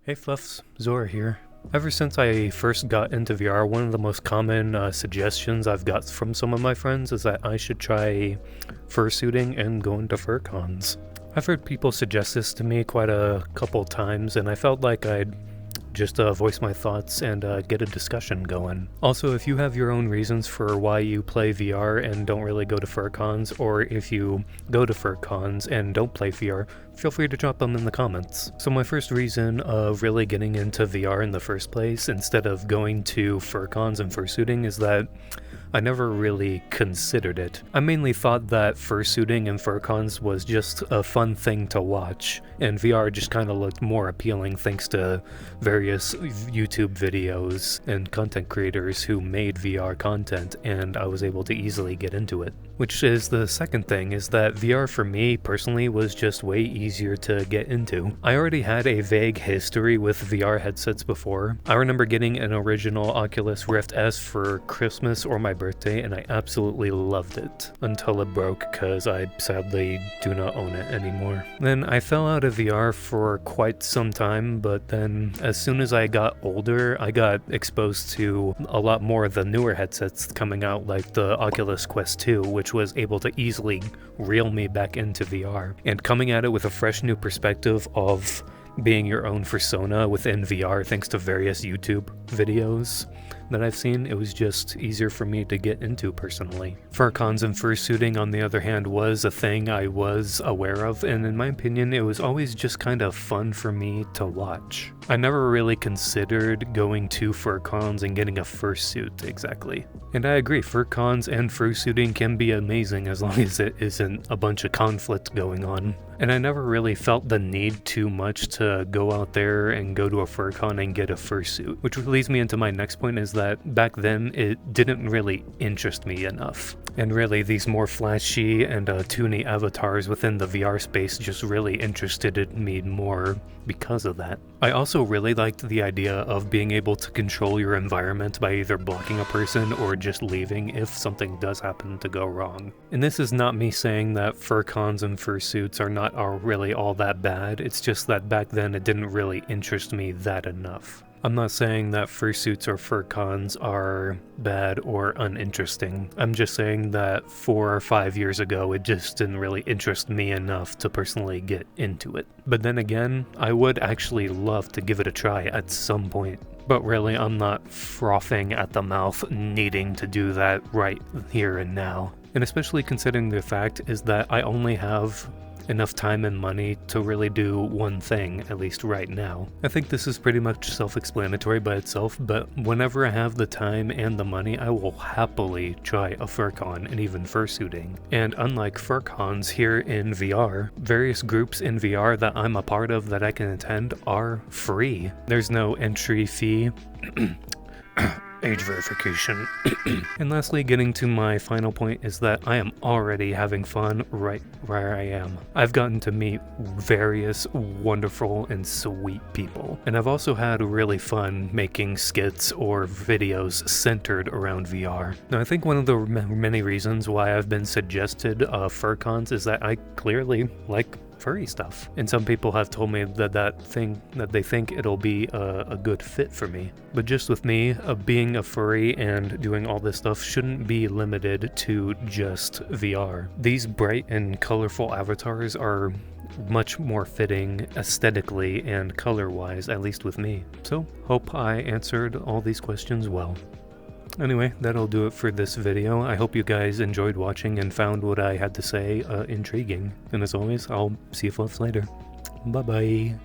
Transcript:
Hey Fluffs, Zora here. Ever since I first got into VR, one of the most common suggestions I've got from some of my friends is that I should try fursuiting and go into FurCons. I've heard people suggest this to me quite a couple times, and I felt like I'd just voice my thoughts and get a discussion going. Also, if you have your own reasons for why you play VR and don't really go to FurCons, or if you go to FurCons and don't play VR, feel free to drop them in the comments. So my first reason of really getting into VR in the first place, instead of going to FurCons and fursuiting, is that I never really considered it. I mainly thought that fursuiting and FurCons was just a fun thing to watch, and VR just kind of looked more appealing thanks to various YouTube videos and content creators who made VR content, and I was able to easily get into it. Which is the second thing, is that VR for me personally was just way easier to get into. I already had a vague history with VR headsets before. I remember getting an original Oculus Rift S for Christmas or my birthday, and I absolutely loved it until it broke, because I sadly do not own it anymore. Then I fell out of VR for quite some time, but then as soon as I got older, I got exposed to a lot more of the newer headsets coming out, like the Oculus Quest 2, which was able to easily reel me back into VR. And coming at it with a fresh new perspective of being your own persona within VR thanks to various YouTube videos that I've seen, it was just easier for me to get into personally. FurCons and fursuiting, on the other hand, was a thing I was aware of, and in my opinion, it was always just kind of fun for me to watch. I never really considered going to FurCons and getting a fursuit exactly. And I agree, FurCons and fursuiting can be amazing as long as it isn't a bunch of conflict going on. And I never really felt the need too much to go out there and go to a FurCon and get a fursuit. Which leads me into my next point, is that back then it didn't really interest me enough. And really, these more flashy and toony avatars within the VR space just really interested me more because of that. I also really liked the idea of being able to control your environment by either blocking a person or just leaving if something does happen to go wrong. And this is not me saying that FurCons and fursuits are really all that bad, it's just that back then it didn't really interest me that enough. I'm not saying that fursuits or FurCons are bad or uninteresting. I'm just saying that 4 or 5 years ago, it just didn't really interest me enough to personally get into it. But then again, I would actually love to give it a try at some point. But really, I'm not frothing at the mouth needing to do that right here and now. And especially considering the fact is that I only have enough time and money to really do one thing, at least right now. I think this is pretty much self-explanatory by itself, but whenever I have the time and the money, I will happily try a FurCon and even fursuiting. And unlike FurCons here in VR, various groups in VR that I'm a part of that I can attend are free. There's no entry fee. Age verification. And lastly, getting to my final point, is that I am already having fun right where I am. I've gotten to meet various wonderful and sweet people, and I've also had really fun making skits or videos centered around VR. Now, I think one of the many reasons why I've been suggested FurCons is that I clearly like furry stuff, and some people have told me that they think it'll be a good fit for me. But just with me, being a furry and doing all this stuff shouldn't be limited to just VR. These bright and colorful avatars are much more fitting aesthetically and color-wise, at least with me. So, hope I answered all these questions well. Anyway, that'll do it for this video. I hope you guys enjoyed watching and found what I had to say intriguing. And as always, I'll see you folks later. Bye-bye.